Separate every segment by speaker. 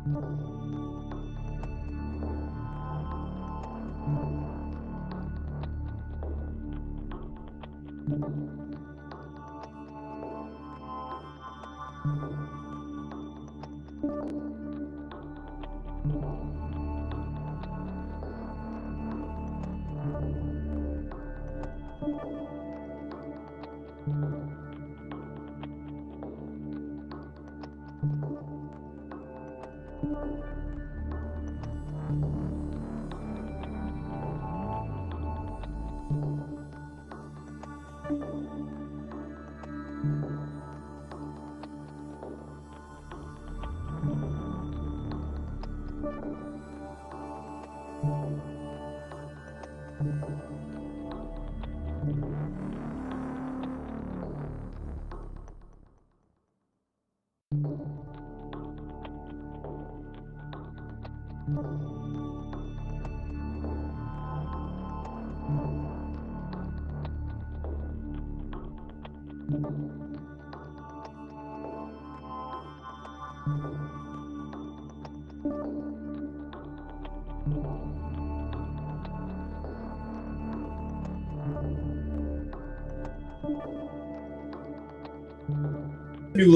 Speaker 1: New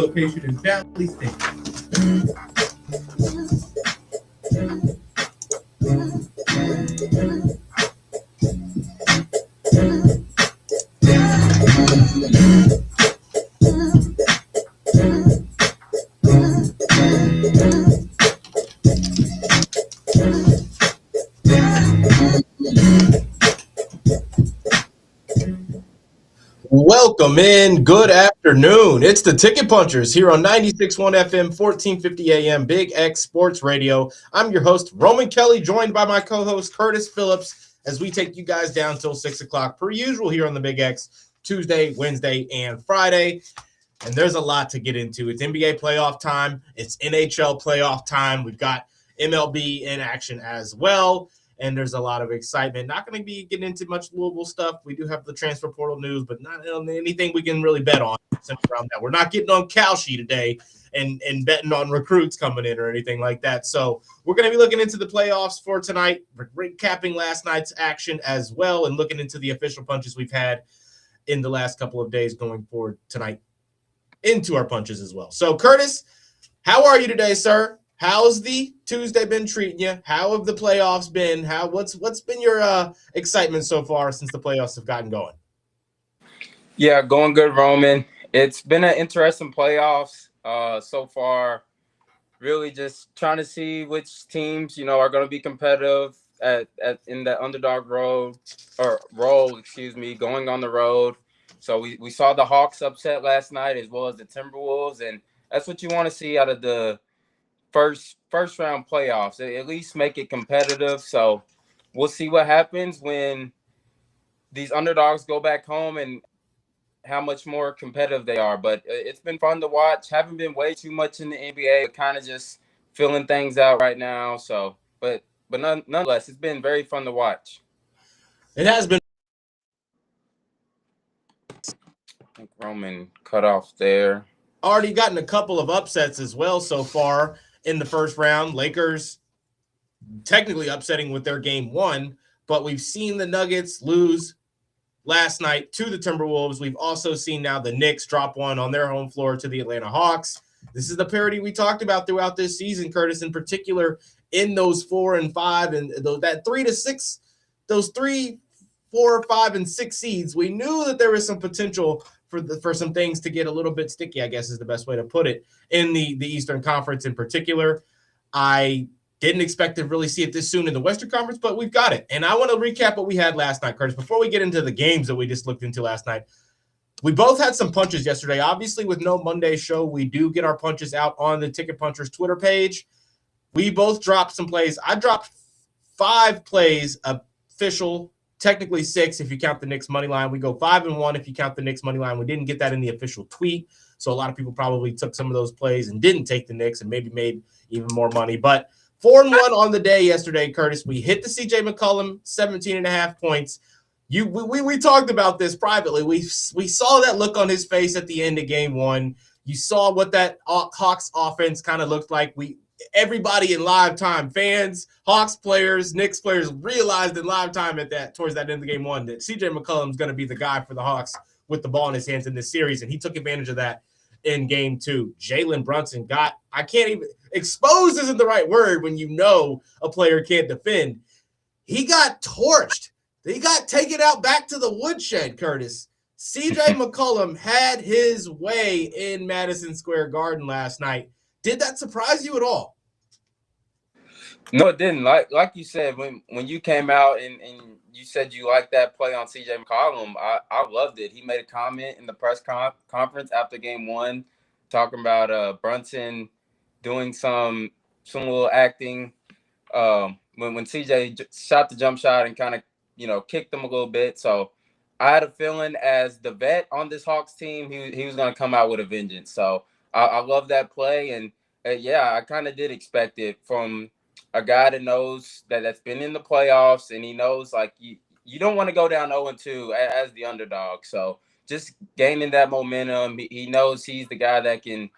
Speaker 1: location in Valley State.
Speaker 2: Welcome in. Good afternoon. It's the Ticket Punchers here on 96.1 FM, 1450 AM, Big X Sports Radio. I'm your host, Roman Kelly, joined by my co-host, Curtis Phillips, as we take you guys down till 6 o'clock, per usual here on the Big X, Tuesday, Wednesday, and Friday. And there's a lot to get into. It's NBA playoff time. It's NHL playoff time. We've got MLB in action as well. And there's a lot of excitement. Not going to be getting into much Louisville stuff. We do have the transfer portal news, but not anything we can really bet on around that. We're not getting on Kalshi today and betting on recruits coming in or anything like that. So we're going to be looking into the playoffs for tonight, recapping last night's action as well, and looking into the official punches we've had in the last couple of days going forward tonight into our punches as well. So, Curtis, how are you today, sir? How's the Tuesday been treating you? How have the playoffs been? What's been your excitement so far since the playoffs have gotten going?
Speaker 3: Yeah, going good, Roman. It's been an interesting playoffs so far. Really just trying to see which teams, are going to be competitive in the underdog role, going on the road. So we saw the Hawks upset last night as well as the Timberwolves, and that's what you want to see out of the first round playoffs. At least make it competitive. So we'll see what happens when these underdogs go back home and how much more competitive they are. But it's been fun to watch. Haven't been way too much in the NBA, kind of just filling things out right now. So, but nonetheless, it's been very fun to watch.
Speaker 2: It has been.
Speaker 3: I think Roman cut off there.
Speaker 2: Already gotten a couple of upsets as well so far in the first round. Lakers technically upsetting with their game one, but we've seen the Nuggets lose last night to the Timberwolves. We've also seen now the Knicks drop one on their home floor to the Atlanta Hawks. This is the parity we talked about throughout this season, Curtis, in particular in those 4 and 5 and that 3 to 6, those 3, 4, 5, and 6 seeds. We knew that there was some potential for some things to get a little bit sticky, I guess is the best way to put it, in the Eastern Conference in particular. I didn't expect to really see it this soon in the Western Conference, but we've got it. And I want to recap what we had last night, Curtis, before we get into the games that we just looked into last night. We both had some punches yesterday. Obviously, with no Monday show, we do get our punches out on the Ticket Punchers Twitter page. We both dropped some plays. I dropped 5 plays, official, technically 6 if you count the Knicks money line. We go 5-1 if you count the Knicks money line. We didn't get that in the official tweet, so a lot of people probably took some of those plays and didn't take the Knicks and maybe made even more money. But 4-1 on the day yesterday, Curtis. We hit the C.J. McCollum 17.5 points. We talked about this privately. We saw that look on his face at the end of game one. You saw what that Hawks offense kind of looked like. everybody in live time, fans, Hawks players, Knicks players, realized in live time towards that end of game one that CJ McCollum's going to be the guy for the Hawks with the ball in his hands in this series, and he took advantage of that in game two. Jalen Brunson I can't even, exposed isn't the right word when you know a player can't defend. He got torched. He got taken out back to the woodshed, Curtis. CJ McCollum had his way in Madison Square Garden last night. Did that surprise you at all?
Speaker 3: No, it didn't. Like you said, when you came out and you said you liked that play on CJ McCollum, I loved it. He made a comment in the press conference after game one talking about Brunson doing some little acting when CJ shot the jump shot and kind of, kicked him a little bit. So I had a feeling as the vet on this Hawks team, he was going to come out with a vengeance. So I love that play. And yeah, I kind of did expect it from a guy that knows that's been in the playoffs, and he knows like you don't want to go down 0-2 as the underdog. So just gaining that momentum, he knows he's the guy that can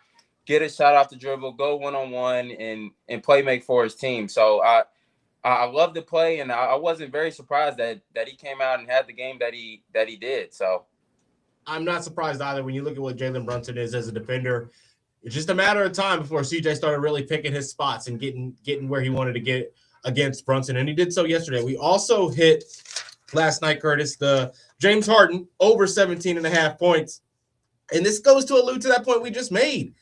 Speaker 3: get a shot off the dribble, go one-on-one, and play make for his team. So I love the play, and I wasn't very surprised that he came out and had the game that he did. So
Speaker 2: I'm not surprised either when you look at what Jalen Brunson is as a defender. It's just a matter of time before CJ started really picking his spots and getting where he wanted to get against Brunson, and he did so yesterday. We also hit last night, Curtis, the James Harden over 17.5 points, and this goes to allude to that point we just made.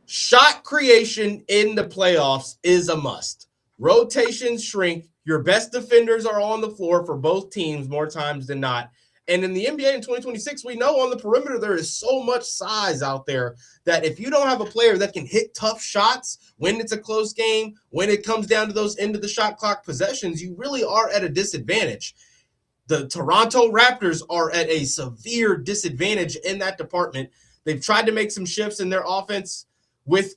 Speaker 2: Shot creation in the playoffs is a must. Rotations shrink. Your best defenders are on the floor for both teams more times than not. And in the NBA in 2026, we know on the perimeter there is so much size out there that if you don't have a player that can hit tough shots when it's a close game, when it comes down to those end of the shot clock possessions, you really are at a disadvantage. The Toronto Raptors are at a severe disadvantage in that department. They've tried to make some shifts in their offense with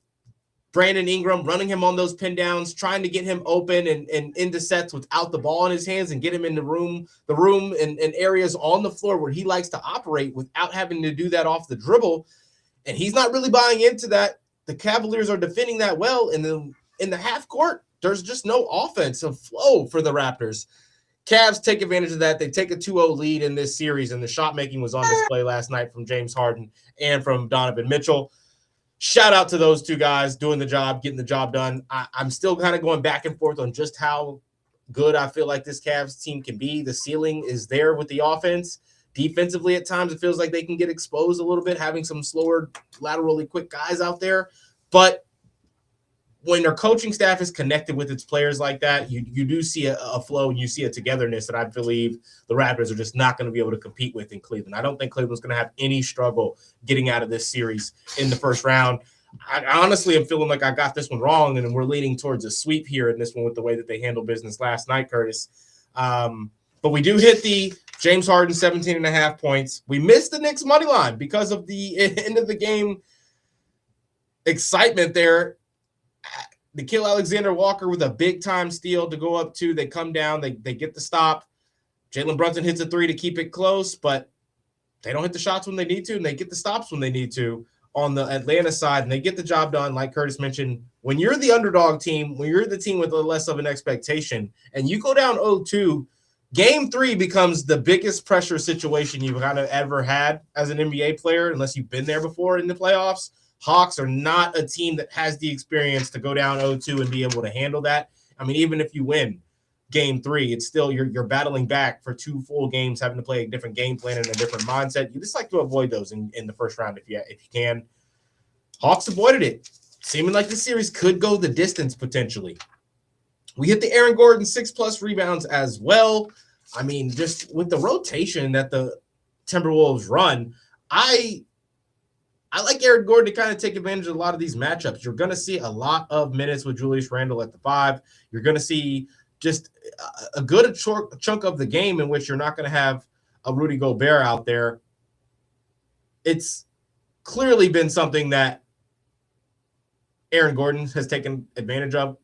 Speaker 2: Brandon Ingram, running him on those pin downs, trying to get him open and into sets without the ball in his hands and get him in the room and areas on the floor where he likes to operate without having to do that off the dribble. And he's not really buying into that. The Cavaliers are defending that well. And then in the half court, there's just no offensive flow for the Raptors. Cavs take advantage of that. They take a 2-0 lead in this series, and the shot making was on display last night from James Harden and from Donovan Mitchell. Shout out to those two guys doing the job, getting the job done. I'm still kind of going back and forth on just how good I feel like this Cavs team can be. The ceiling is there with the offense. Defensively, at times, it feels like they can get exposed a little bit, having some slower, laterally quick guys out there. But when their coaching staff is connected with its players like that, you do see a flow and you see a togetherness that I believe the Raptors are just not going to be able to compete with in Cleveland. I don't think Cleveland's going to have any struggle getting out of this series in the first round. I honestly am feeling like I got this one wrong, and we're leaning towards a sweep here in this one with the way that they handled business last night, Curtis. But we do hit the James Harden 17.5 points. We missed the Knicks money line because of the end of the game excitement there. Nickeil Alexander-Walker with a big-time steal to go up to. They come down. They get the stop. Jalen Brunson hits a three to keep it close, but they don't hit the shots when they need to, and they get the stops when they need to on the Atlanta side, and they get the job done. Like Curtis mentioned, when you're the underdog team, when you're the team with a less of an expectation, and you go down 0-2, Game 3 becomes the biggest pressure situation you've kind of ever had as an NBA player, unless you've been there before in the playoffs. Hawks are not a team that has the experience to go down 0-2 and be able to handle that. I mean, even if you win Game 3, it's still you're battling back for 2 full games, having to play a different game plan and a different mindset. You just like to avoid those in the first round if you can. Hawks avoided it, seeming like the series could go the distance potentially. We hit the Aaron Gordon 6+ rebounds as well. I mean, just with the rotation that the Timberwolves run, I like Aaron Gordon to kind of take advantage of a lot of these matchups. You're going to see a lot of minutes with Julius Randle at the 5. You're going to see just a good chunk of the game in which you're not going to have a Rudy Gobert out there. It's clearly been something that Aaron Gordon has taken advantage of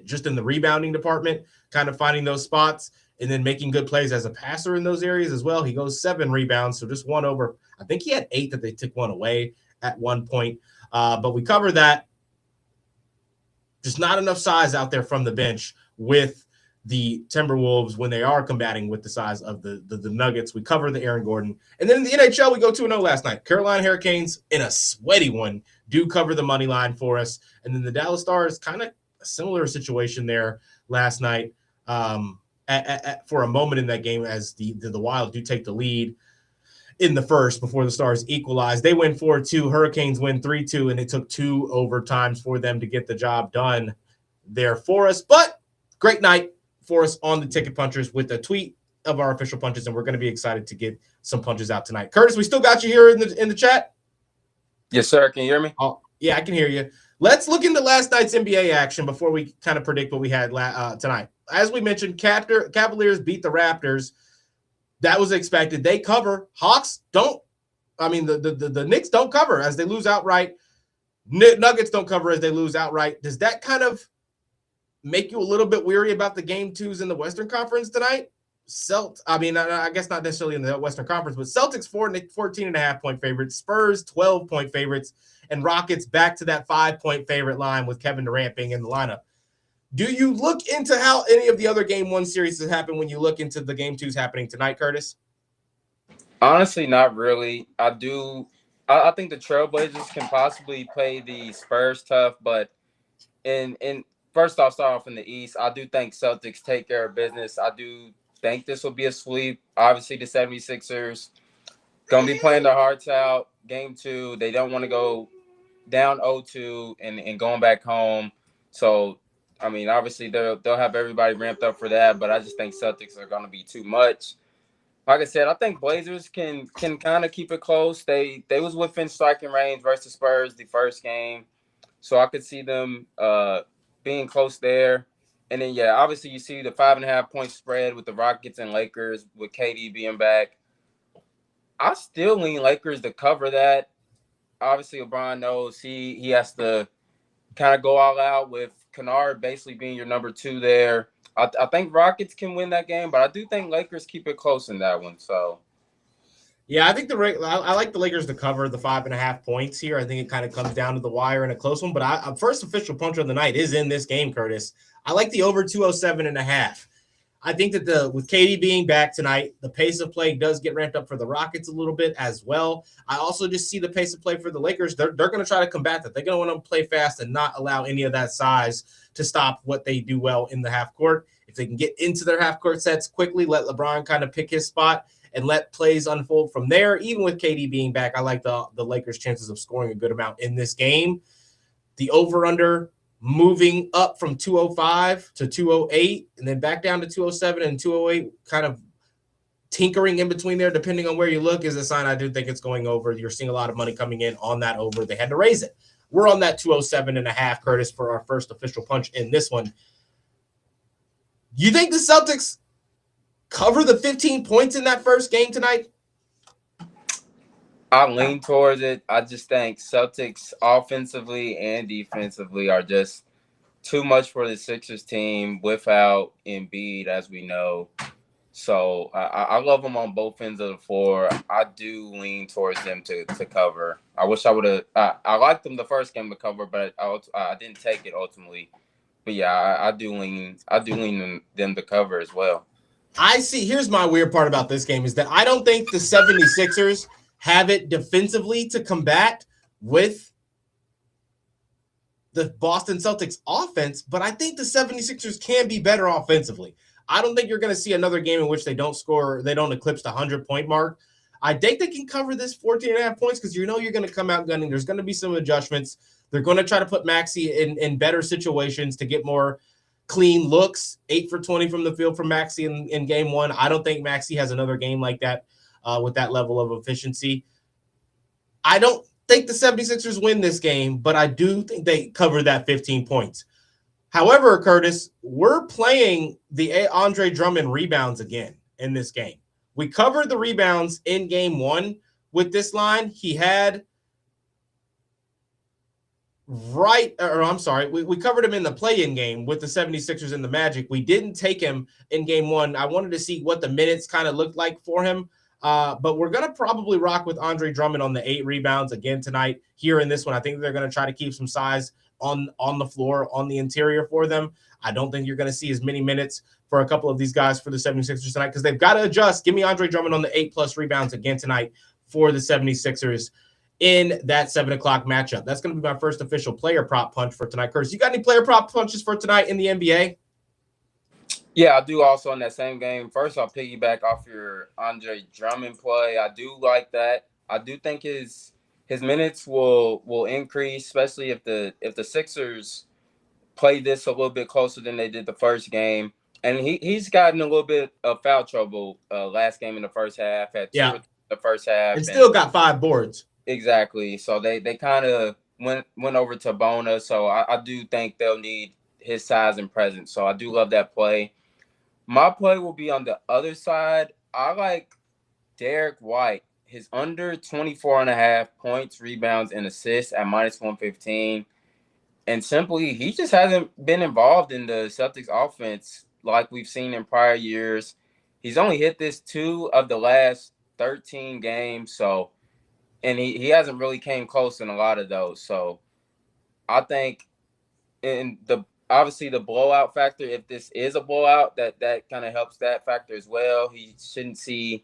Speaker 2: just in the rebounding department, kind of finding those spots and then making good plays as a passer in those areas as well. He goes 7 rebounds, so just one over. I think he had 8 that they took one away at one point. But we cover that. Just not enough size out there from the bench with the Timberwolves when they are combating with the size of the Nuggets. We cover the Aaron Gordon. And then in the NHL, we go 2-0 last night. Carolina Hurricanes, in a sweaty one, do cover the money line for us. And then the Dallas Stars, kind of a similar situation there last night for a moment in that game as the Wild do take the lead in the first before the Stars equalize. They win 4-2. Hurricanes win 3-2, and it took 2 overtimes for them to get the job done there for us. But great night for us on the Ticket Punchers with a tweet of our official punches, and we're going to be excited to get some punches out tonight. Curtis, we still got you here in the chat?
Speaker 3: Yes, sir. Can you hear me?
Speaker 2: Oh, yeah, I can hear you. Let's look into last night's NBA action before we kind of predict what we had tonight. As we mentioned, Cavaliers beat the Raptors. That was expected. They cover. Hawks don't. I mean, the Knicks don't cover as they lose outright. Nuggets don't cover as they lose outright. Does that kind of make you a little bit weary about the game twos in the Western Conference tonight? I guess not necessarily in the Western Conference, but Celtics 14.5-point favorites, Spurs 12-point favorites, and Rockets back to that 5-point favorite line with Kevin Durant being in the lineup. Do you look into how any of the other game one series has happened when you look into the game twos happening tonight, Curtis?
Speaker 3: Honestly, not really. I think the Trailblazers can possibly play the Spurs tough, but in first I'll start off in the East. I do think Celtics take care of business. I do think this will be a sweep. Obviously, the 76ers going to be playing their hearts out. Game 2, they don't want to go down 0-2 and going back home. So, I mean, obviously, they'll have everybody ramped up for that, but I just think Celtics are going to be too much. Like I said, I think Blazers can kind of keep it close. They was within striking range versus Spurs the first game. So I could see them being close there. And then, yeah, obviously you see the 5.5-point spread with the Rockets and Lakers with KD being back. I still lean Lakers to cover that. Obviously, LeBron knows he has to kind of go all out with Kennard basically being your number 2 there. I think Rockets can win that game, but I do think Lakers keep it close in that one. So,
Speaker 2: yeah, I think I like the Lakers to cover the 5.5 points here. I think it kind of comes down to the wire in a close one. But first official puncher of the night is in this game, Curtis. I like the over 207.5. I think that with KD being back tonight, the pace of play does get ramped up for the Rockets a little bit as well. I also just see the pace of play for the Lakers. They're going to try to combat that. They're going to want to play fast and not allow any of that size to stop what they do well in the half court. If they can get into their half court sets quickly, let LeBron kind of pick his spot and let plays unfold from there. Even with KD being back, I like the Lakers' chances of scoring a good amount in this game. The over-under moving up from 205 to 208 and then back down to 207 and 208, kind of tinkering in between there, depending on where you look, is a sign I do think it's going over. You're seeing a lot of money coming in on that over. They had to raise it. We're on that 207.5, Curtis, for our first official punch in this one. You think the Celtics cover the 15 points in that first game tonight?
Speaker 3: I lean towards it. I just think Celtics offensively and defensively are just too much for the Sixers team without Embiid, as we know. So I love them on both ends of the floor. I do lean towards them to cover. I wish I would have. I liked them the first game to cover, but I didn't take it ultimately. But yeah, I do lean them to cover as well.
Speaker 2: I see. Here's my weird part about this game is that I don't think the 76ers have it defensively to combat with the Boston Celtics offense, but I think the 76ers can be better offensively. I don't think you're going to see another game in which they don't score, they don't eclipse the 100-point mark. I think they can cover this 14.5 points because you know you're going to come out gunning. There's going to be some adjustments. They're going to try to put Maxey in better situations to get more clean looks. 8 for 20 from the field for Maxey in game 1. I don't think Maxey has another game like that with that level of efficiency. I don't think the 76ers win this game, but I do think they cover that 15 points. However, Curtis, we're playing the Andre Drummond rebounds again in this game. We covered the rebounds in game 1 with this line. We covered him in the play-in game with the 76ers and the Magic. We didn't take him in game 1. I wanted to see what the minutes kind of looked like for him. But we're going to probably rock with Andre Drummond on the 8 rebounds again tonight here in this one. I think they're going to try to keep some size on the floor on the interior for them. I don't think you're going to see as many minutes for a couple of these guys for the 76ers tonight because they've got to adjust. Give me Andre Drummond on the 8+ rebounds again tonight for the 76ers in that 7 o'clock matchup. That's going to be my first official player prop punch for tonight. Curtis, you got any player prop punches for tonight in the NBA?
Speaker 3: Yeah, I do also in that same game. First, I'll piggyback off your Andre Drummond play. I do like that. I do think his minutes will increase, especially if the Sixers play this a little bit closer than they did the first game. And he's gotten a little bit of foul trouble last game in the first half. Had two the first half,
Speaker 2: and still got 5 boards.
Speaker 3: Exactly. So they kind of went over to Bona. So I do think they'll need his size and presence. So I do love that play. My play will be on the other side. I like Derek White. His under 24.5 points, rebounds, and assists at -115. And simply, he just hasn't been involved in the Celtics offense like we've seen in prior years. He's only hit this 2 of the last 13 games. So, and he hasn't really came close in a lot of those. So I think obviously the blowout factor, if this is a blowout, that kind of helps that factor as well. He shouldn't see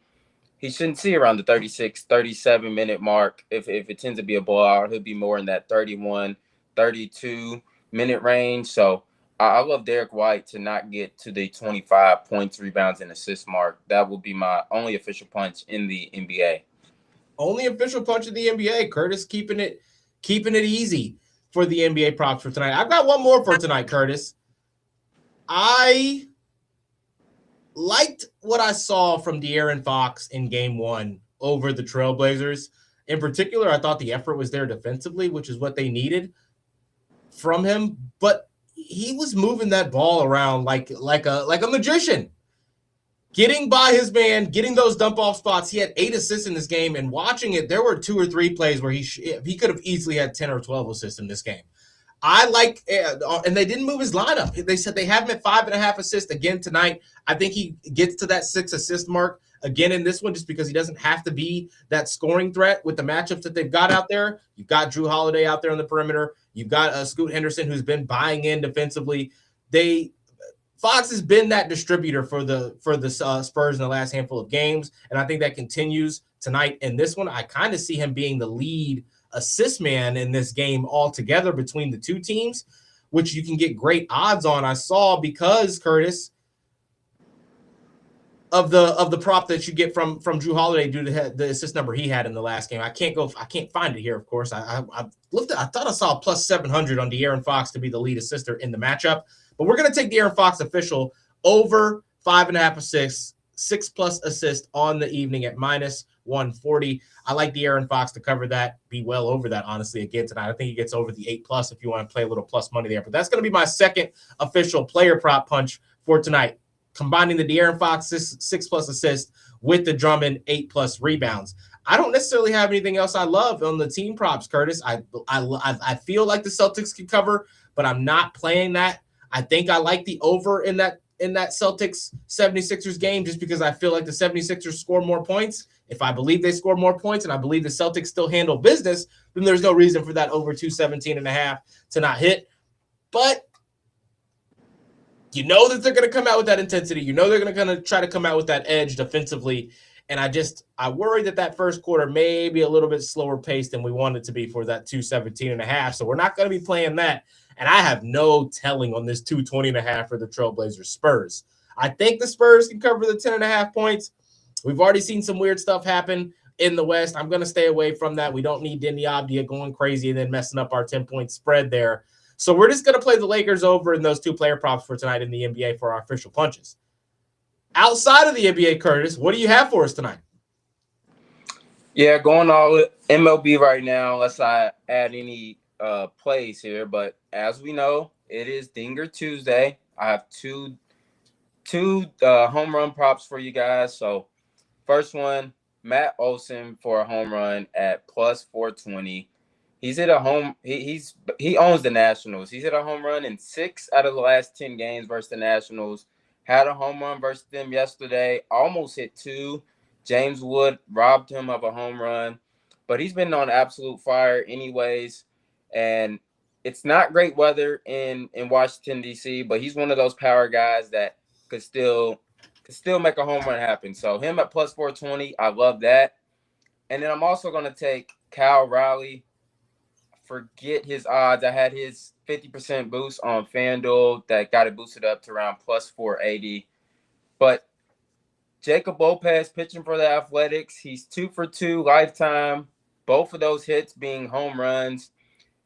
Speaker 3: around the 36, 37 minute mark. If it tends to be a blowout, he'll be more in that 31, 32 minute range. So I love Derek White to not get to the 25 points, rebounds, and assists mark. That will be my only official punch in the NBA.
Speaker 2: Only official punch in the NBA. Curtis keeping it easy for the NBA props for tonight. I've got one more for tonight, Curtis. I liked what I saw from De'Aaron Fox in game 1 over the Trailblazers. In particular, I thought the effort was there defensively, which is what they needed from him. But he was moving that ball around like a magician, getting by his man, getting those dump-off spots. He had 8 assists in this game, and watching it, there were 2 or 3 plays where he could have easily had 10 or 12 assists in this game. I like, and they didn't move his lineup. They said they have him at 5.5 assists again tonight. I think he gets to that 6 assist mark again in this one just because he doesn't have to be that scoring threat with the matchups that they've got out there. You've got Drew Holiday out there on the perimeter. You've got Scoot Henderson, who's been buying in defensively. Fox has been that distributor for the Spurs in the last handful of games, and I think that continues tonight. In this one, I kind of see him being the lead assist man in this game altogether between the two teams, which you can get great odds on. I saw because, Curtis, of the prop that you get from Drew Holiday due to the assist number he had in the last game. I can't find it here, of course. I looked at, I thought I saw a +700 on De'Aaron Fox to be the lead assister in the matchup. But we're going to take De'Aaron Fox official over 5.5 assists, 6+ assists on the evening at -140. I like De'Aaron Fox to cover that, be well over that, honestly, again tonight. I think he gets over the 8+ if you want to play a little plus money there. But that's going to be my second official player prop punch for tonight, combining the De'Aaron Fox 6+ assists with the Drummond 8+ rebounds. I don't necessarily have anything else I love on the team props, Curtis. I feel like the Celtics can cover, but I'm not playing that. I think I like the over in that Celtics 76ers game just because I feel like the 76ers score more points. If I believe they score more points and I believe the Celtics still handle business, then there's no reason for that over 217.5 to not hit. But you know that they're going to come out with that intensity. You know they're going to try to come out with that edge defensively. And I worry that first quarter may be a little bit slower paced than we want it to be for that 217.5. So we're not going to be playing that. And I have no telling on this 220.5 for the Trailblazers Spurs. I think the Spurs can cover the 10.5 points. We've already seen some weird stuff happen in the West. I'm going to stay away from that. We don't need Denny Abdia going crazy and then messing up our 10-point spread there. So we're just going to play the Lakers over in those 2 player props for tonight in the NBA for our official punches. Outside of the NBA, Curtis, what do you have for us tonight?
Speaker 3: Yeah, going all MLB right now. Let's not add any plays here, but as we know, it is Dinger Tuesday. I have two home run props for you guys. So first one, Matt Olson for a home run at +420. He's hit a home. He owns the Nationals. He's hit a home run in 6 out of the last 10 games versus the Nationals. Had a home run versus them yesterday. Almost hit 2. James Wood robbed him of a home run, but he's been on absolute fire anyways. And it's not great weather in Washington, D.C., but he's one of those power guys that could still make a home run happen. So him at plus 420, I love that. And then I'm also going to take Kyle Raleigh. Forget his odds. I had his 50% boost on FanDuel that got it boosted up to around plus 480. But Jacob Lopez pitching for the Athletics. He's 2 for 2 lifetime. Both of those hits being home runs.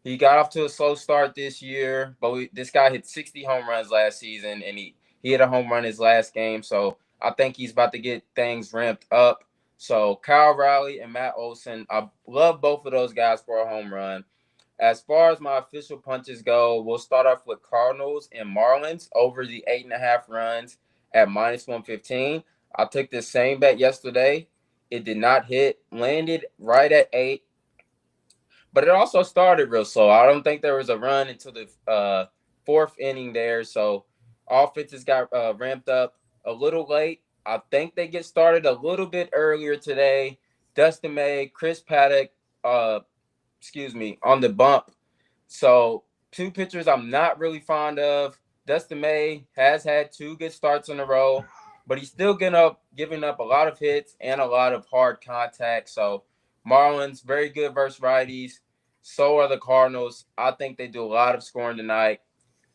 Speaker 3: He got off to a slow start this year, but this guy hit 60 home runs last season, and he hit a home run his last game. So I think he's about to get things ramped up. So Kyle Raleigh and Matt Olson, I love both of those guys for a home run. As far as my official punches go, we'll start off with Cardinals and Marlins over the 8.5 runs at minus 115. I took this same bet yesterday. It did not hit, landed right at 8. But it also started real slow. I don't think there was a run until the fourth inning there. So offenses got ramped up a little late. I think they get started a little bit earlier today. Dustin May, Chris Paddock, on the bump. So 2 pitchers I'm not really fond of. Dustin May has had 2 good starts in a row, but he's still giving up a lot of hits and a lot of hard contact. So Marlins, very good versus righties. So are the Cardinals. I think they do a lot of scoring tonight.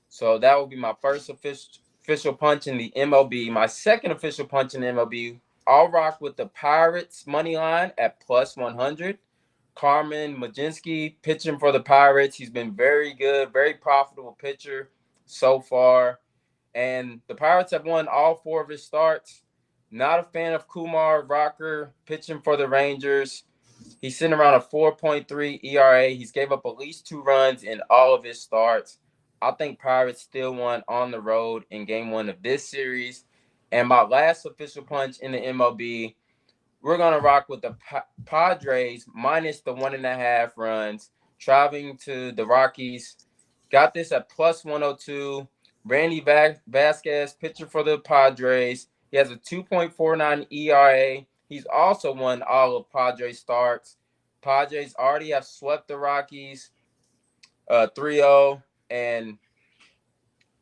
Speaker 3: So that will be my first official punch in the MLB. My second official punch in the MLB, I'll rock with the Pirates money line at plus 100. Carmen Majinski pitching for the Pirates. He's been very good, very profitable pitcher so far. And the Pirates have won all 4 of his starts. Not a fan of Kumar Rocker pitching for the Rangers. He's sitting around a 4.3 ERA. He's gave up at least 2 runs in all of his starts. I think Pirates still won on the road in game 1 of this series. And my last official punch in the MLB, we're going to rock with the Padres minus the 1.5 runs, traveling to the Rockies. Got this at plus 102. Randy Vasquez, pitcher for the Padres. He has a 2.49 ERA. He's also won all of Padres starts. Padres already have swept the Rockies 3-0, and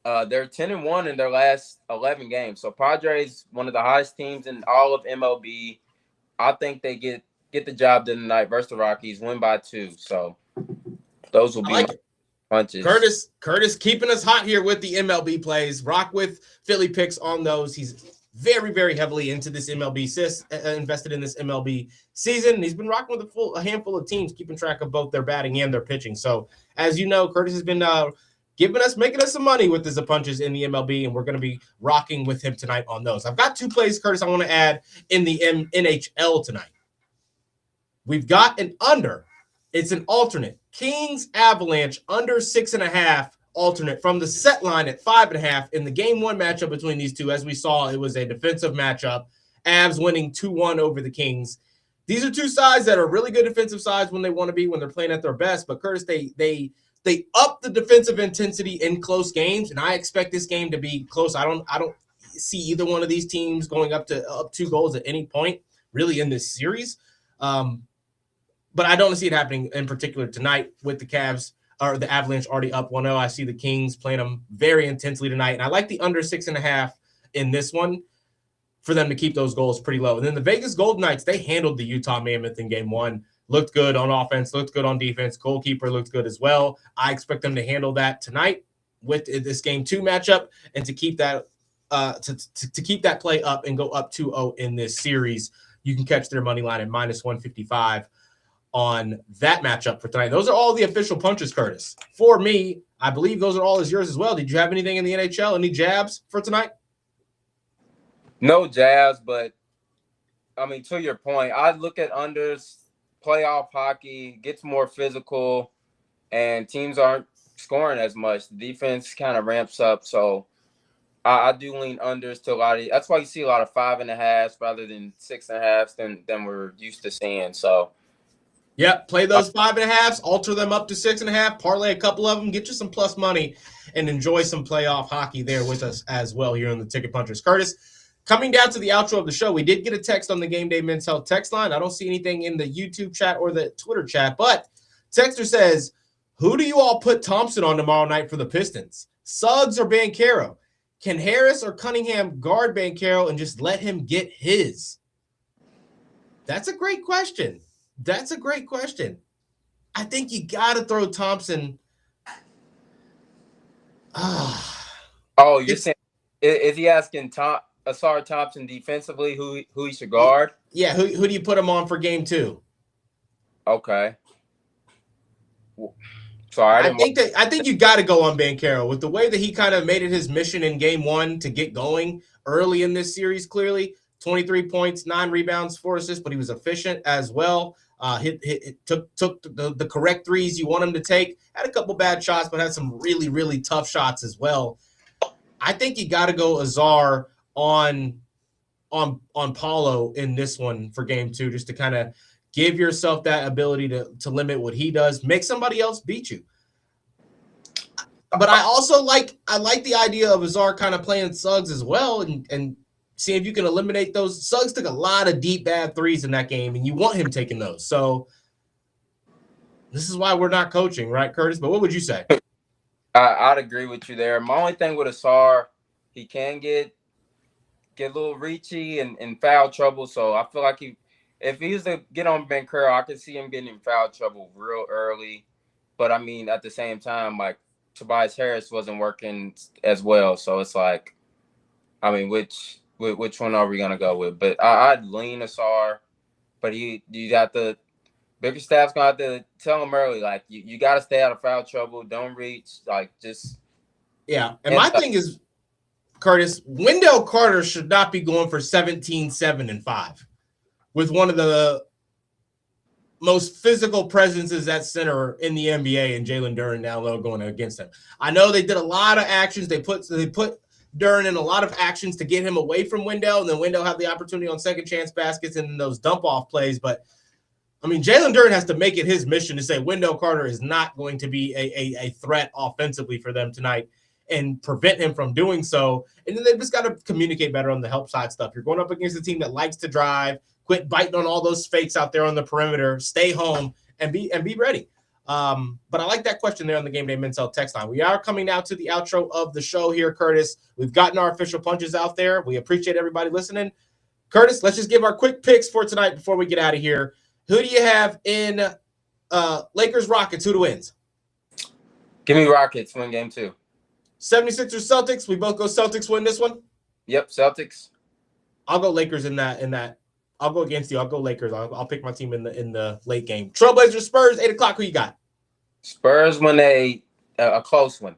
Speaker 3: they're 10-1 in their last 11 games. So Padres, one of the hottest teams in all of MLB. I think they get the job done tonight versus the Rockies, win by 2. So those will be my punches.
Speaker 2: Curtis keeping us hot here with the MLB plays. Rock with Philly picks on those. He's very, very heavily into this MLB invested in this MLB season. He's been rocking with a handful of teams, keeping track of both their batting and their pitching. So as you know, Curtis has been making us some money with his punches in the MLB, and we're going to be rocking with him tonight on those. I've got 2 plays, Curtis, I want to add in the NHL tonight. We've got an under. It's an alternate. Kings Avalanche under 6.5 alternate from the set line at 5.5 in the game 1 matchup between these two. As we saw, it was a defensive matchup. Avs winning 2-1 over the Kings. These are 2 sides that are really good defensive sides when they want to be, when they're playing at their best. But Curtis, they up the defensive intensity in close games, and I expect this game to be close. I don't see either one of these teams going up 2 goals at any point really in this series. But I don't see it happening in particular tonight with the Cavs or the Avalanche already up 1-0. I see the Kings playing them very intensely tonight, and I like the under 6.5 in this one for them to keep those goals pretty low. And then the Vegas Golden Knights, they handled the Utah Mammoth in game 1. Looked good on offense, looked good on defense. Goalkeeper looked good as well. I expect them to handle that tonight with this game 2 matchup and to keep that to keep that play up and go up 2-0 in this series. You can catch their money line at minus 155 on that matchup for tonight. Those are all the official punches, Curtis. For me, I believe those are all yours as well. Did you have anything in the NHL? Any jabs for tonight?
Speaker 3: No jabs, but I mean, to your point, I look at unders. Playoff hockey gets more physical, and teams aren't scoring as much. The defense kind of ramps up, so I do lean unders to a lot of. That's why you see a lot of 5.5s rather than 6.5s than we're used to seeing. So,
Speaker 2: yeah, play those 5.5s, alter them up to 6.5, parlay a couple of them, get you some plus money, and enjoy some playoff hockey there with us as well here on the Ticket Punchers. Curtis, coming down to the outro of the show, we did get a text on the Game Day Men's Health text line. I don't see anything in the YouTube chat or the Twitter chat, but texter says, Who do you all put Thompson on tomorrow night for the Pistons? Suggs or Banchero? Can Harris or Cunningham guard Banchero and just let him get his? That's a great question. I think you got to throw Thompson.
Speaker 3: Oh, you're saying, is he asking Asar Thompson defensively who he should guard?
Speaker 2: Yeah, who do you put him on for game 2?
Speaker 3: Okay. Sorry,
Speaker 2: I think you got to go on Banchero with the way that he kind of made it his mission in game 1 to get going early in this series. Clearly, 23 points, 9 rebounds, 4 assists, but he was efficient as well. Took the correct threes you want him to take. Had a couple bad shots, but had some really, really tough shots as well. I think you got to go Azar on Paulo in this one for game 2, just to kind of give yourself that ability to limit what he does, make somebody else beat you. But I also like the idea of Azar kind of playing Suggs as well and see if you can eliminate those. Suggs took a lot of deep bad threes in that game, and you want him taking those. So this is why we're not coaching, right, Curtis? But what would you say?
Speaker 3: I'd agree with you there. My only thing with Asar, he can get a little reachy and foul trouble. So I feel like if he was to get on Banchero, I could see him getting in foul trouble real early. But I mean, at the same time, like Tobias Harris wasn't working as well. So it's like, I mean, which one are we gonna go with? But I'd lean Asar, but you got the bigger staff's gonna have to tell him early, like you got to stay out of foul trouble, don't reach, like just.
Speaker 2: Yeah, and my thing is, Curtis, Wendell Carter should not be going for 17, 7, and 5 with one of the most physical presences at center in the NBA and Jalen Duren down low going against him. I know they did a lot of actions. They put Duren in a lot of actions to get him away from Wendell, and then Wendell had the opportunity on second chance baskets and those dump off plays. But I mean, Jalen Duren has to make it his mission to say Wendell Carter is not going to be a threat offensively for them tonight and prevent him from doing so. And then they've just got to communicate better on the help side stuff. You're going up against a team that likes to drive, quit biting on all those fakes out there on the perimeter, stay home, and be ready. But I like that question there on the Game Day Mentel text line. We are coming now to the outro of the show here, Curtis. We've gotten our official punches out there. We appreciate everybody listening. Curtis, let's just give our quick picks for tonight before we get out of here. Who do you have in Lakers Rockets? Who wins?
Speaker 3: Give me Rockets, win game 2.
Speaker 2: 76ers Celtics. We both go Celtics win this one.
Speaker 3: Yep, Celtics.
Speaker 2: I'll go Lakers in that. I'll go against you. I'll go Lakers. I'll pick my team in the late game. Trailblazers Spurs 8:00. Who you got?
Speaker 3: Spurs win a close one.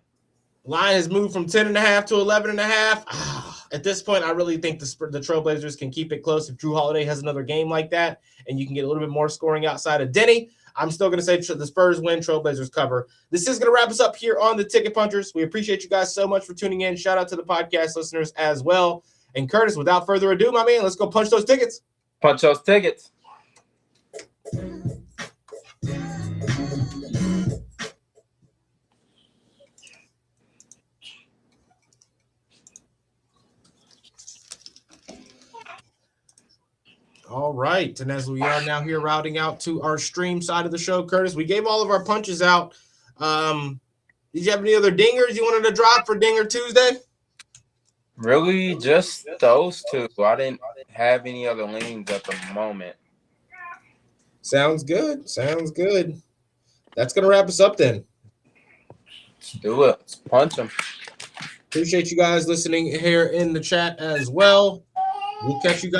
Speaker 2: Line has moved from 10.5 to 11.5. At this point, I really think the Trailblazers can keep it close if Drew Holiday has another game like that, and you can get a little bit more scoring outside of Denny. I'm still going to say the Spurs win, Trailblazers cover. This is going to wrap us up here on the Ticket Punchers. We appreciate you guys so much for tuning in. Shout out to the podcast listeners as well. And Curtis, without further ado, my man, let's go punch those tickets.
Speaker 3: Punch those tickets.
Speaker 2: All right. And as we are now here routing out to our stream side of the show, Curtis, we gave all of our punches out. Did you have any other dingers you wanted to drop for Dinger Tuesday?
Speaker 3: Really, just those two. I didn't have any other leans at the moment.
Speaker 2: Sounds good. That's going to wrap us up then.
Speaker 3: Let's do it. Let's punch them.
Speaker 2: Appreciate you guys listening here in the chat as well. We'll catch you guys.